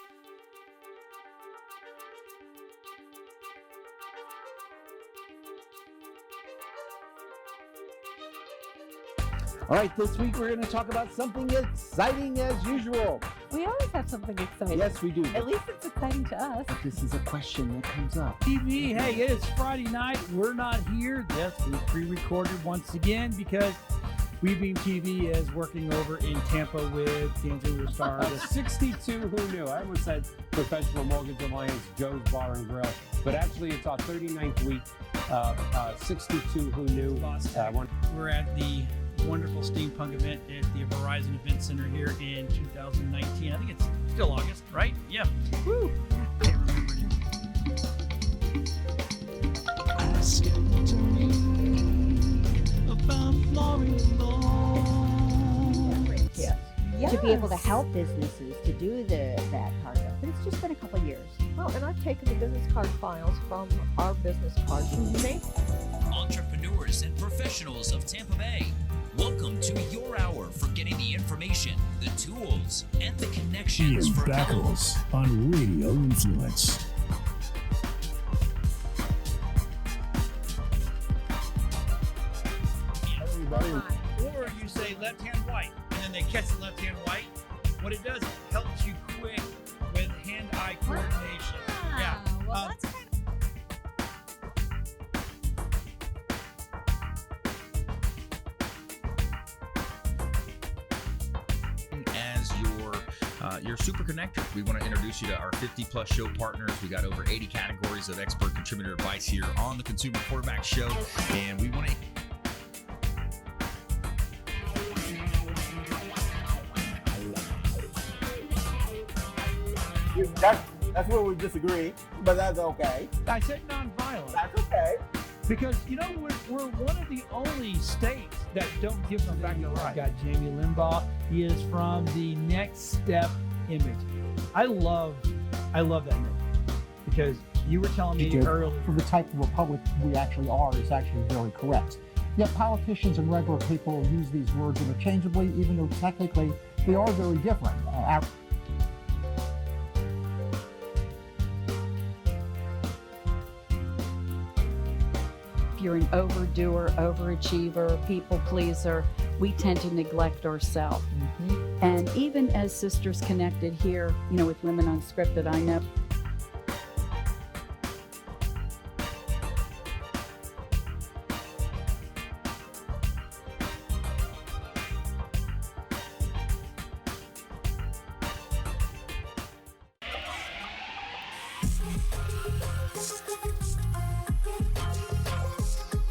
All right, this week we're going to talk about something exciting as usual. We always have something exciting. Yes, we do. At least it's exciting to us. But this is a question that comes up. TV, hey, it is Friday night. We're not here. Yes, we pre-recorded once again because WeBeam TV is working over in Tampa with D'Angelo Star. 62 who knew. I almost said Professional Mortgage Alliance, Joe's Bar and Grill, but actually it's our 39th week. 62 who knew. We're at the wonderful steampunk event at the Verizon Event Center here in 2019. I think it's still August, right? Yeah. Woo! Can't remember Ask Anthony about Florida. Yes. To be able to help businesses to do that part of it. But it's just been a couple of years. Well, and I've taken the business card files from our business cards from Nathan. Entrepreneurs and professionals of Tampa Bay, welcome to your hour for getting the information, the tools, and the connections Ian for Beckles on Radio Influence. Or you say left hand white, and then they catch the left hand white. What it does, it helps you quick with hand-eye coordination. Yeah. Well, that's kind As your super connector, we want to introduce you to our 50-plus show partners. We got over 80 categories of expert contributor advice here on the Consumer Quarterback Show, and we want to. That's where we disagree, but that's okay. I said nonviolent. That's okay. Because, you know, we're one of the only states that don't give them back the right. Got Jamie Limbaugh. He is from the Next Step image. I love that image because you were telling me earlier. For the type of republic we actually are is actually very correct. Yet politicians and regular people use these words interchangeably, even though technically they are very different. If you're an overdoer, overachiever, people pleaser, we tend to neglect ourselves. And even as Sisters Connected here, you know, with Women Unscripted, I know.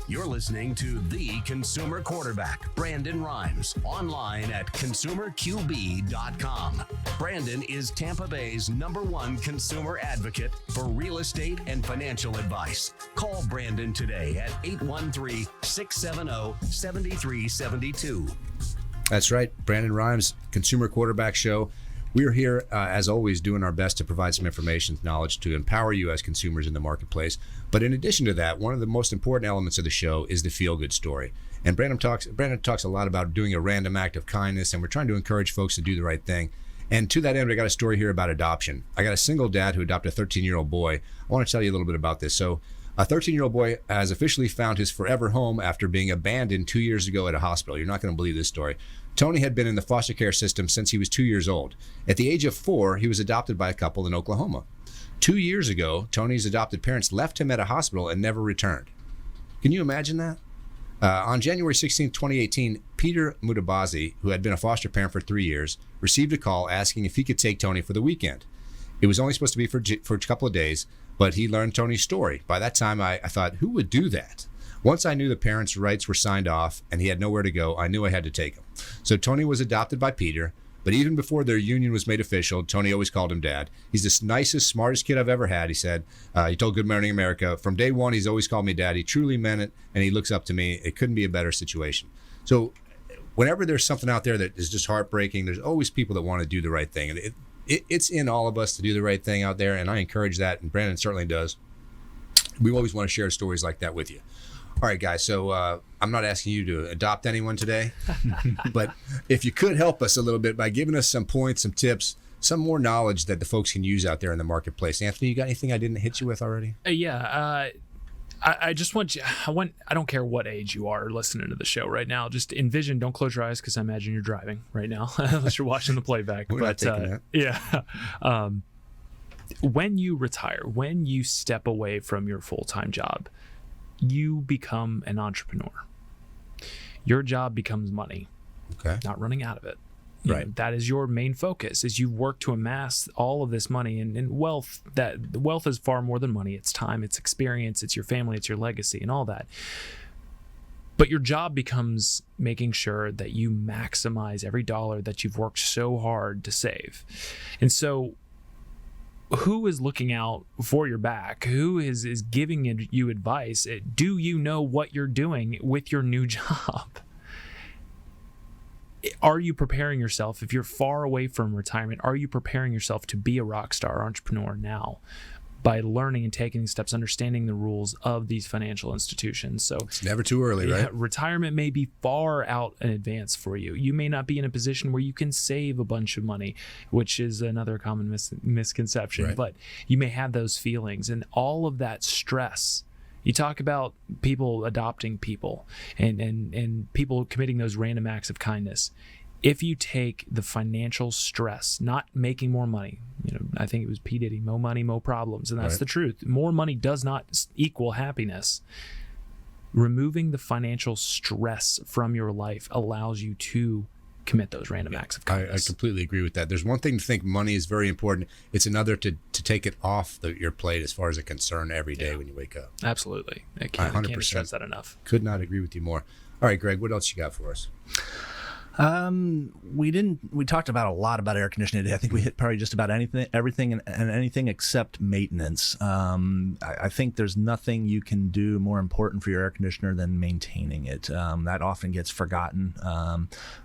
You're listening to The Consumer Quarterback, Brandon Rhymes, online at consumerqb.com. Brandon is Tampa Bay's #1 consumer advocate for real estate and financial advice. Call Brandon today at 813-670-7372. That's right. Brandon Rhymes, Consumer Quarterback Show. We're here, as always, doing our best to provide some information, knowledge to empower you as consumers in the marketplace. But in addition to that, one of the most important elements of the show is the feel-good story. And Brandon talks a lot about doing a random act of kindness, and we're trying to encourage folks to do the right thing. And to that end, I got a story here about adoption. I got a single dad who adopted a 13-year-old boy. I want to tell you a little bit about this. So a 13-year-old boy has officially found his forever home after being abandoned 2 years ago at a hospital. You're not going to believe this story. Tony had been in the foster care system since he was 2 years old. At the age of 4, he was adopted by a couple in Oklahoma. 2 years ago, Tony's adopted parents left him at a hospital and never returned. Can you imagine that? On January 16, 2018, Peter Mutabazi, who had been a foster parent for 3 years, received a call asking if he could take Tony for the weekend. It was only supposed to be for a couple of days, but he learned Tony's story. By that time, I thought, who would do that? Once I knew the parents' rights were signed off and he had nowhere to go, I knew I had to take him. So Tony was adopted by Peter, but even before their union was made official, Tony always called him Dad. He's the nicest, smartest kid I've ever had, he said. He told Good Morning America, from day one, he's always called me Dad. He truly meant it, and he looks up to me. It couldn't be a better situation. So whenever there's something out there that is just heartbreaking, there's always people that want to do the right thing. And it's in all of us to do the right thing out there, and I encourage that, and Brandon certainly does. We always want to share stories like that with you. All right, guys, so I'm not asking you to adopt anyone today, but if you could help us a little bit by giving us some points, some tips, some more knowledge that the folks can use out there in the marketplace. Anthony, you got anything I didn't hit you with already? I just want you, I don't care what age you are listening to the show right now. Just envision, don't close your eyes because I imagine you're driving right now, unless you're watching the playback. We're not taking that. Yeah. When you retire, when you step away from your full-time job, you become an entrepreneur. Your job becomes money. Okay. Not running out of it. Right. That is your main focus, is you work to amass all of this money and wealth. That wealth is far more than money. It's time, it's experience, it's your family, it's your legacy and all that. But your job becomes making sure that you maximize every dollar that you've worked so hard to save. And so who is looking out for your back? Who is giving you advice? Do you know what you're doing with your new job? Are you preparing yourself? If you're far away from retirement, are you preparing yourself to be a rock star entrepreneur now by learning and taking steps, understanding the rules of these financial institutions? So it's never too early, right? Retirement may be far out in advance for you. You may not be in a position where you can save a bunch of money, which is another common misconception, Right. But you may have those feelings and all of that stress. You talk about people adopting people and people committing those random acts of kindness. If you take the financial stress, not making more money, I think it was P. Diddy, more money, more problems. And that's Right. the truth. More money does not equal happiness. Removing the financial stress from your life allows you to commit those random acts of kindness. I completely agree with that. There's one thing to think money is very important. It's another to take it off your plate as far as a concern every day when you wake up. Absolutely. I can't stress that enough. Could not agree with you more. All right, Greg, what else you got for us? We talked about a lot about air conditioning today. I think we hit probably just about everything and anything except maintenance. I think there's nothing you can do more important for your air conditioner than maintaining it. That often gets forgotten.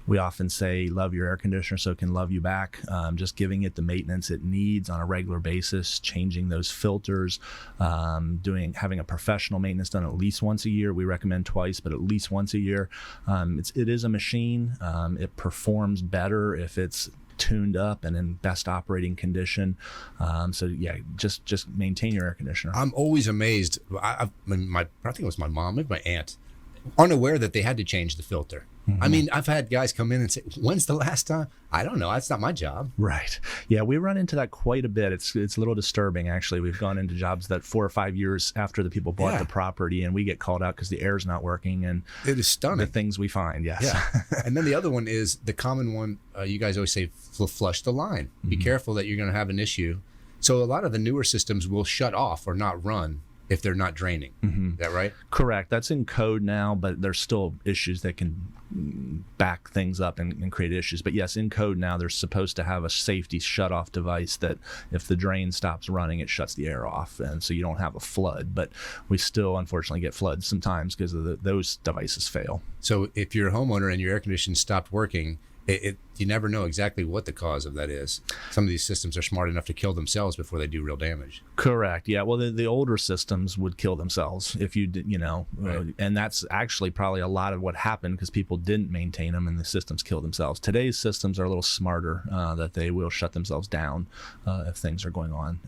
We often say, love your air conditioner so it can love you back. Just giving it the maintenance it needs on a regular basis, changing those filters, having a professional maintenance done at least once a year. We recommend twice, but at least once a year. It is a machine. It performs better if it's tuned up and in best operating condition. So yeah, just maintain your air conditioner. I'm always amazed. I think it was my mom, maybe my aunt, unaware that they had to change the filter. Mm-hmm. I mean, I've had guys come in and say, when's the last time? I don't know. That's not my job. Right. Yeah, we run into that quite a bit. It's a little disturbing, actually. We've gone into jobs that 4 or 5 years after the people bought the property, and we get called out because the air's not working. And it is stunning. The things we find, yes. Yeah. And then the other one is the common one. You guys always say, flush the line. Be careful that you're going to have an issue. So a lot of the newer systems will shut off or not run if they're not draining. Is that right? Correct. That's in code now, but there's still issues that can back things up and create issues. But yes, in code now, they're supposed to have a safety shut-off device that if the drain stops running, it shuts the air off, and so you don't have a flood. But we still, unfortunately, get floods sometimes because of those devices fail. So if you're a homeowner and your air conditioning stopped working, you never know exactly what the cause of that is. Some of these systems are smart enough to kill themselves before they do real damage. Correct. Yeah. Well, the older systems would kill themselves if you did, Right. And that's actually probably a lot of what happened because people didn't maintain them and the systems killed themselves. Today's systems are a little smarter, that they will shut themselves down if things are going on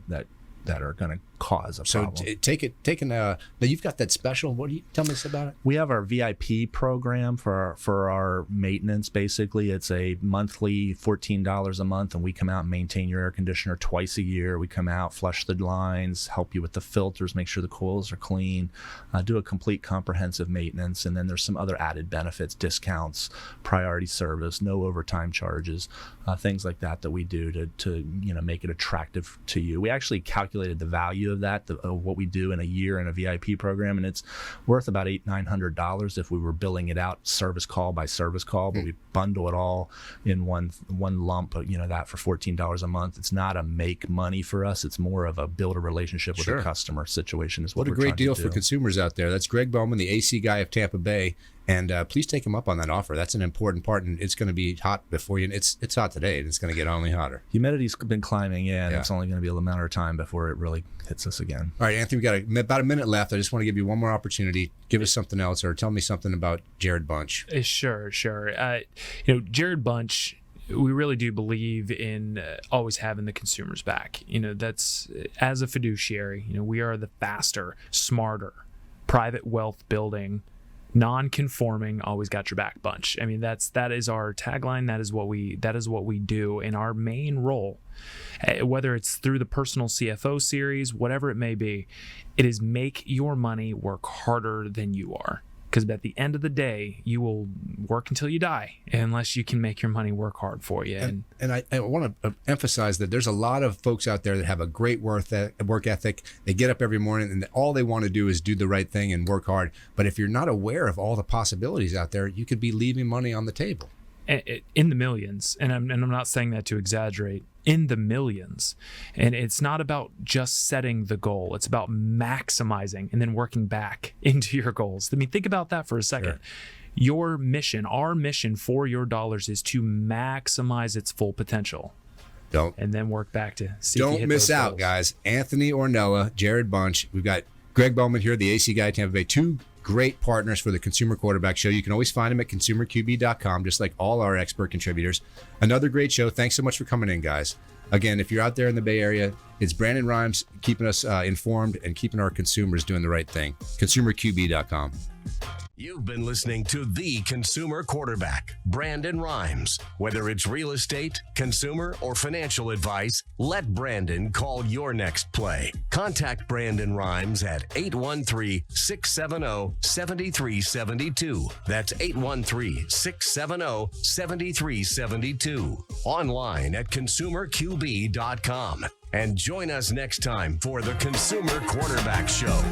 that are going to cause a problem. So now you've got that special. What do you tell me about it? We have our VIP program for our maintenance. Basically, it's a monthly $14 a month, and we come out and maintain your air conditioner twice a year. We come out, flush the lines, help you with the filters, make sure the coils are clean, do a complete comprehensive maintenance, and then there's some other added benefits, discounts, priority service, no overtime charges, things like that we do to make it attractive to you. We actually calculate calculated the value of that, what we do in a year in a VIP program, and it's worth about $800-900 if we were billing it out service call by service call, but we bundle it all in one lump, that for $14 a month. It's not a make money for us. It's more of a build a relationship with the customer situation is what a great deal for consumers out there. That's Gregg Bowman, the AC guy of Tampa Bay. And please take him up on that offer. That's an important part, and it's going to be hot before you. It's hot today, and it's going to get only hotter. Humidity's been climbing in. Yeah. It's only going to be a matter of time before it really hits us again. All right, Anthony, we got about a minute left. I just want to give you one more opportunity. Give us something else, or tell me something about JarredBunch. Sure. JarredBunch, we really do believe in always having the consumers back. That's as a fiduciary. We are the faster, smarter, private wealth building, non-conforming, always got your back bunch. I mean, that is our tagline. That is what we do in our main role, whether it's through the personal CFO series, whatever it may be. It is make your money work harder than you are. Because at the end of the day, you will work until you die unless you can make your money work hard for you. And I want to emphasize that there's a lot of folks out there that have a great work ethic. They get up every morning and all they want to do is do the right thing and work hard. But if you're not aware of all the possibilities out there, you could be leaving money on the table. In the millions, and I'm not saying that to exaggerate, in the millions. And it's not about just setting the goal. It's about maximizing and then working back into your goals. I mean, think about that for a second. Sure. Your mission, our mission for your dollars is to maximize its full potential. And then work back to see if you hit Don't miss out, goals. guys. Anthony Ornella, JarredBunch. We've got Gregg Bowman here, the AC guy at Tampa Bay. Two great partners for the Consumer Quarterback Show. You can always find them at consumerqb.com, just like all our expert contributors. Another great show. Thanks so much for coming in, guys. Again, if you're out there in the Bay Area, it's Brandon Rhymes keeping us informed and keeping our consumers doing the right thing. consumerqb.com. You've been listening to The Consumer Quarterback, Brandon Rhymes. Whether it's real estate, consumer, or financial advice, let Brandon call your next play. Contact Brandon Rhymes at 813-670-7372. That's 813-670-7372. Online at consumerqb.com. And join us next time for The Consumer Quarterback Show.